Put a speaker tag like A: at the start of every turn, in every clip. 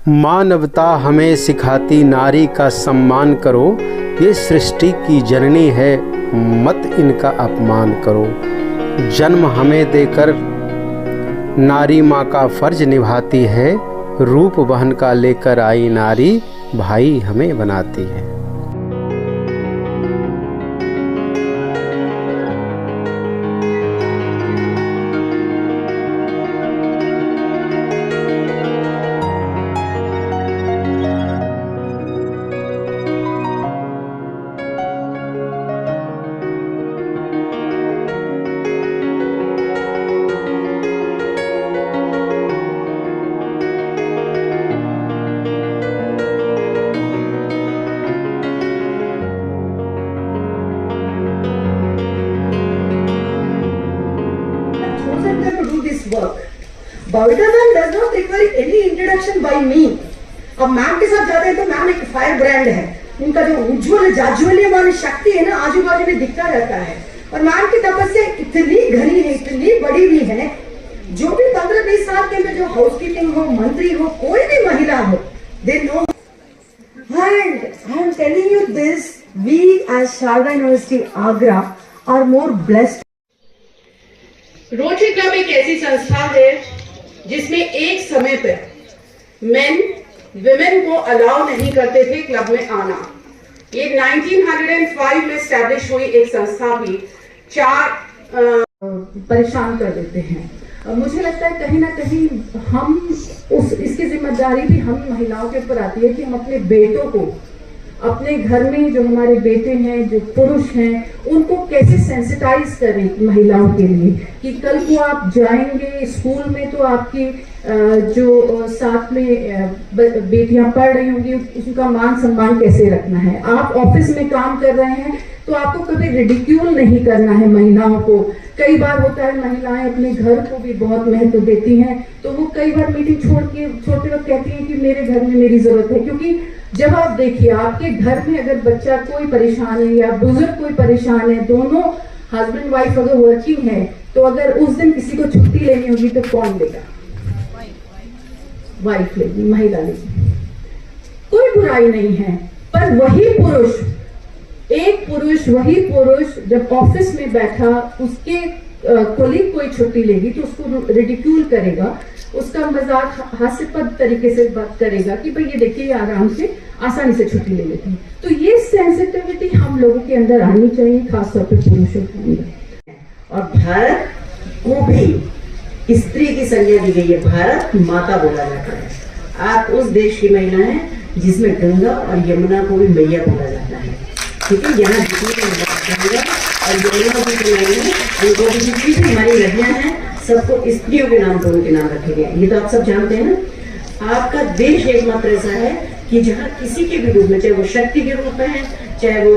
A: मानवता हमें सिखाती नारी का सम्मान करो, ये सृष्टि की जननी है, मत इनका अपमान करो। जन्म हमें देकर नारी माँ का फर्ज निभाती है, रूप बहन का लेकर आई नारी भाई हमें बनाती है।
B: Babita ma'am does not require any introduction by me। अब मैम के साथ जाते हैं तो मैम एक फायर ब्रांड है, उनका जो उज्ज्वल जाज्वल्यमान शक्ति है ना आजू बाजू में दिखता रहता है। और मैम की तपस्या इतनी घनी है, इतनी बड़ी भी है, जो भी 15-20 साल के अंदर जो हाउसकीपिंग हो, मंत्री हो, कोई भी महिला हो, they know। And I am telling you this, we as Sharda University Agra are more blessed।
C: Rotary club एक ऐसी संस्था है जिसमें एक समय पर मेन विमेन को अलाउ नहीं करते थे क्लब में आना। ये 1905 में स्टैब्लिश हुई एक संस्था भी 4 परेशान कर देते हैं। मुझे लगता है कहीं ना कहीं हम इसकी जिम्मेदारी भी हम महिलाओं के ऊपर आती है कि हम अपने बेटों को, अपने घर में जो हमारे बेटे हैं, जो पुरुष हैं, उनको कैसे सेंसिटाइज करें महिलाओं के लिए, कि कल को आप जाएंगे स्कूल में तो आपकी जो साथ में बेटियां पढ़ रही होंगी उसका मान सम्मान कैसे रखना है। आप ऑफिस में काम कर रहे हैं तो आपको कभी रिडिक्यूल नहीं करना है महिलाओं को। कई बार होता है महिलाएं अपने घर को भी बहुत महत्व देती हैं, तो वो कई बार मीटिंग छोड़ते वक्त कहती हैं कि मेरे घर में मेरी जरूरत है। क्योंकि जब आप देखिए आपके घर में अगर बच्चा कोई परेशान है या बुजुर्ग कोई परेशान है, दोनों हस्बैंड वाइफ अगर वर्किंग है, तो अगर उस दिन किसी को छुट्टी लेनी होगी तो कौन लेगा? वाइफ लेगी, महिला लेगी। कोई बुराई नहीं है, पर वही पुरुष जब ऑफिस में बैठा उसके कोलीग कोई छुट्टी लेगी तो उसको रिडिक्यूल करेगा, उसका मजाक हास्यास्पद तरीके से बात करेगा कि भाई ये देखिए आराम से आसानी से छुट्टी ले लेते हैं। तो ये सेंसिटिविटी हम लोगों के अंदर आनी चाहिए, खासतौर पर पुरुषों के अंदर।
D: और भारत को भी स्त्री की संज्ञा दी गई है, भारत माता बोला जाता है। आप उस देश की महिला हैं जिसमें गंगा और यमुना को भी मैया बोला जाता है। ठीक है, यहाँ जितनी गंगा और यमुना की उनको भी जितनी भी हमारी नदियां हैं सबको स्त्रियों के नाम पर उनके नाम रखे गए। ये तो आप सब जानते हैं ना। आपका देश एकमात्र ऐसा है कि जहाँ किसी के भी रूप में, चाहे वो शक्ति के रूप में है, चाहे वो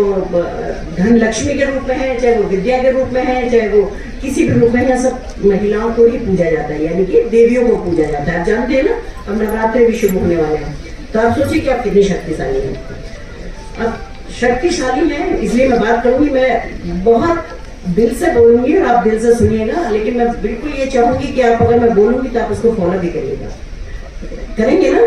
D: धन लक्ष्मी के रूप में है, चाहे वो विद्या के रूप में है, चाहे वो किसी भी रूप में, यहाँ सब महिलाओं को ही पूजा जाता है, यानी कि देवियों को पूजा जाता है। आप जानते हैं ना, अब नवरात्रे भी शुरू होने वाले हैं, तो आप सोचिए कि आप कितनी शक्तिशाली हैं। अब शक्तिशाली है इसलिए मैं बात करूंगी, मैं बहुत दिल से बोलूंगी और आप दिल से सुनिएगा, लेकिन मैं बिल्कुल ये चाहूंगी कि आप अगर मैं बोलूंगी तो आप उसको फॉलो भी करिएगा। करेंगे ना?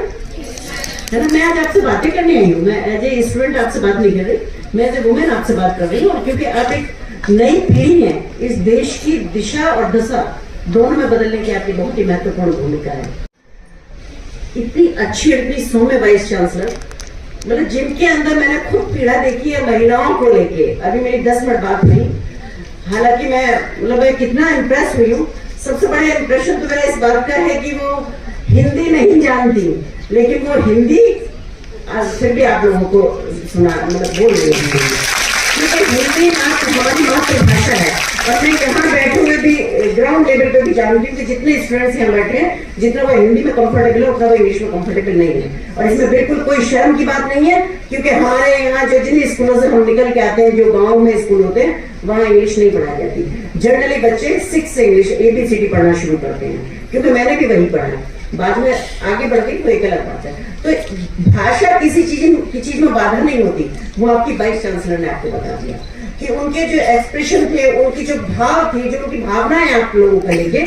D: है ना? मैं आज आपसे बातें करने आई हूँ, मैं एज ए स्टूडेंट आपसे बात नहीं कर रही, मैं एज ए वुमेन आपसे बात कर रही हूँ। और क्योंकि आप एक नई पीढ़ी है, इस देश की दिशा और दशा दोनों में बदलने की आपकी बहुत ही महत्वपूर्ण भूमिका है। इतनी अच्छी, इतनी सौम्य वाइस चांसलर, मतलब जिनके अंदर मैंने खुद पीड़ा देखी है महिलाओं को लेके। अभी मेरी 10 मिनट बात नहीं, हालांकि मैं कितना इम्प्रेस हुई हूँ। सबसे बड़ा इम्प्रेशन तो मेरा इस बात का है कि वो हिंदी नहीं जानती, लेकिन वो हिंदी आज फिर भी आप लोगों को सुना, मतलब बोल रही है, क्योंकि हिंदी हमारी मातृभाषा है। और मैं यहाँ बैठे हुए भी ग्राउंड लेवल पे भी जानती हूँ कि जितने स्टूडेंट्स यहाँ बैठे हैं, जितना वो हिंदी में कंफर्टेबल है उतना वो इंग्लिश में कंफर्टेबल नहीं है। और इसमें बिल्कुल कोई शर्म की बात नहीं है, क्योंकि हमारे यहाँ जो जिन स्कूलों से हम निकल के आते हैं, जो गाँव में स्कूल होते हैं, वहाँ इंग्लिश नहीं पढ़ाई जाती। जनरली बच्चे 6 से इंग्लिश ABCD पढ़ना शुरू करते हैं, क्योंकि मैंने भी वही पढ़ा है। बाद में आगे बढ़ गई तो एक अलग बात है। तो भाषा किसी चीज में बाधा नहीं होती, वो आपकी वाइस चांसलर ने आपको बता दिया कि उनके जो एक्सप्रेशन थे, उनकी जो भाव थे, जो उनकी भावनाएं आप लोगों को लेके,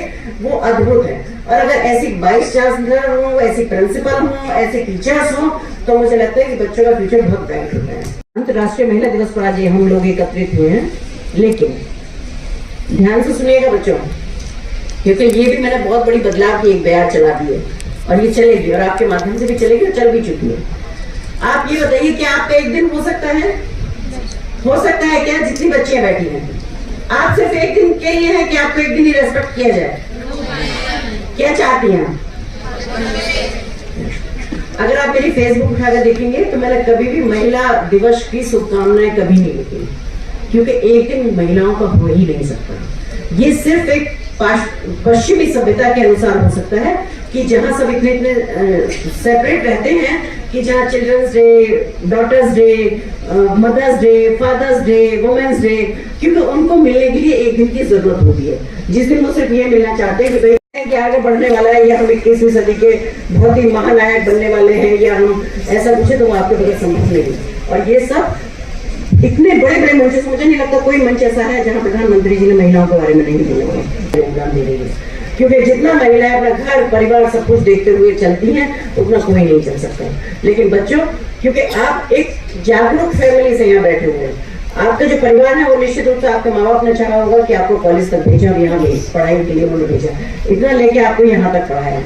D: वो अद्भुत है। और अगर ऐसी वाइस चांसलर हो, ऐसी प्रिंसिपल हो, ऐसे टीचर्स हो, तो मुझे लगता है कि बच्चों का फ्यूचर बहुत ब्राइट होता है। अंतर्राष्ट्रीय महिला दिवस पर आज हम लोग एकत्रित हुए हैं, लेकिन ध्यान से सुनिएगा बच्चों, क्योंकि ये भी मैंने बहुत बड़ी बदलाव की एक बयान चला दी है और ये चलेगी और आपके माध्यम से भी चलेगी और चल भी चुकी है। आप ये बताइए कि आपका एक दिन हो सकता है क्या? जितनी बच्चियां बैठी हैं, आप सिर्फ एक दिन के लिए है कि आपको एक दिन ही रेस्पेक्ट किया जाए? क्या चाहती हैं? अगर आप मेरी फेसबुक उठाकर देखेंगे तो मैंने कभी भी महिला दिवस की शुभकामनाएं कभी नहीं लिखी, क्योंकि एक दिन महिलाओं का हो ही नहीं सकता। ये सिर्फ एक पश्चिमी सभ्यता के अनुसार हो सकता है कि जहां सब इतने सेपरेट रहते हैं कि जहां children's day, daughters' day, mothers' day, fathers' day, women's day, क्योंकि उनको मिलने के लिए एक दिन की जरूरत होती है, जिस दिन वो सिर्फ ये मिलना चाहते हैं कि भाई कि आगे बढ़ने वाला है, या हम 21वीं सदी के बहुत ही महानायक बनने वाले हैं, या हम ऐसा कुछ है, तो वो आपके बगैर संभव नहीं। और ये सब इतने बड़े बड़े मंच, मुझे नहीं लगता कोई मंच ऐसा है जहां प्रधानमंत्री जी ने महिलाओं के बारे में नहीं बोला योगदान दे रही है, क्योंकि जितना महिलाएं अपना घर परिवार सब कुछ देखते हुए चलती हैं उतना कोई नहीं चल सकता। लेकिन बच्चों, क्योंकि आप एक जागरूक फैमिली से यहाँ बैठे हुए हैं, आपका जो परिवार है वो निश्चित रूप से आपके माँ बाप ने चाहा होगा कि आपको कॉलेज तक भेजा और यहाँ पढ़ाई के लिए उन्होंने भेजा, इतना लेके आपको यहाँ तक पढ़ाया।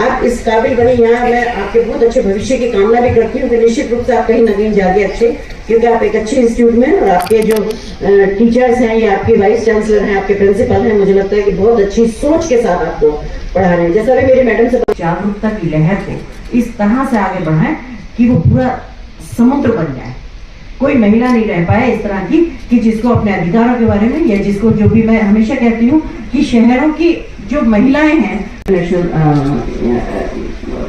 D: आप इस काबिल बने, यहाँ मैं आपके बहुत अच्छे भविष्य की कामना भी करती हूँ कि निश्चित रूप से आप कहीं न कहीं जागे अच्छे, क्योंकि आप एक अच्छे इंस्टीट्यूट में, और आपके जो टीचर्स हैं या आपके वाइस चांसलर हैं, आपके प्रिंसिपल हैं, मुझे लगता है कि बहुत अच्छी सोच के साथ आपको पढ़ा रहे हैं। जैसा भी मेरी मैडम से जागरूकता की लहर को इस तरह से आगे बढ़ाएं कि वो पूरा समुद्र बन जाए। कोई महिला नहीं रह पाए इस तरह की कि जिसको अपने अधिकारों के बारे में, या जिसको, जो भी मैं हमेशा कहती हूँ कि शहरों की जो महिलाएं हैं,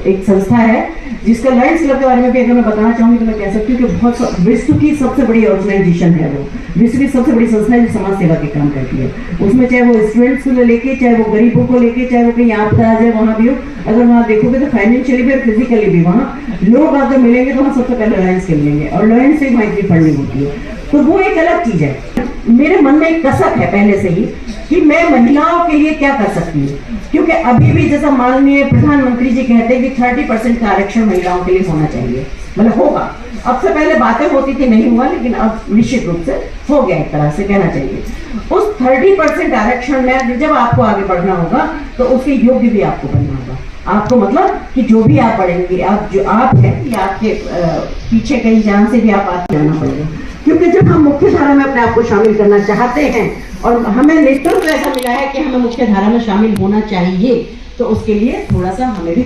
D: एक संस्था है जिसका लायंस क्लब के बारे में भी अगर मैं बताना चाहूंगी तो मैं कह सकती हूँ कि बहुत विश्व की सबसे बड़ी ऑर्गेनाइजेशन है, वो विश्व की सबसे बड़ी संस्था है जो समाज सेवा के काम करती है। उसमें चाहे वो स्टूडेंट्स को लेके, चाहे वो गरीबों को लेके, चाहे वो कहीं आपदा आ जाए वहाँ भी हो, अगर वहाँ देखोगे तो फाइनेंशियली भी और फिजिकली भी वहाँ लोग अगर मिलेंगे तो वहाँ सबसे पहले लायंस के मिलेंगे, और लायंस से वहाँ इतनी फंडिंग होती है, तो वो एक अलग चीज है। मेरे मन में एक कसक है पहले से ही कि मैं महिलाओं के लिए क्या कर सकती हूँ, क्योंकि अभी भी जैसा माननीय प्रधानमंत्री जी कहते हैं कि 30% का आरक्षण महिलाओं के लिए होना चाहिए, मतलब होगा। अब से पहले बातें होती थी, नहीं हुआ, लेकिन अब निश्चित रूप से हो गया, एक तरह से कहना चाहिए। उस 30% आरक्षण में जब आपको आगे बढ़ना होगा तो उसके योग्य भी आपको बनना होगा। आपको मतलब कि जो भी आप पढ़ेंगे, आप जो आप हैं, या आपके पीछे कहीं जान से भी आप आगे जाना पड़ेगा, क्योंकि जब हम मुख्य धारा में अपने आप को शामिल करना चाहते हैं और हमें नेतृत्व ऐसा मिला है कि हमें मुख्य धारा में शामिल होना चाहिए, तो उसके लिए थोड़ा सा हमें भी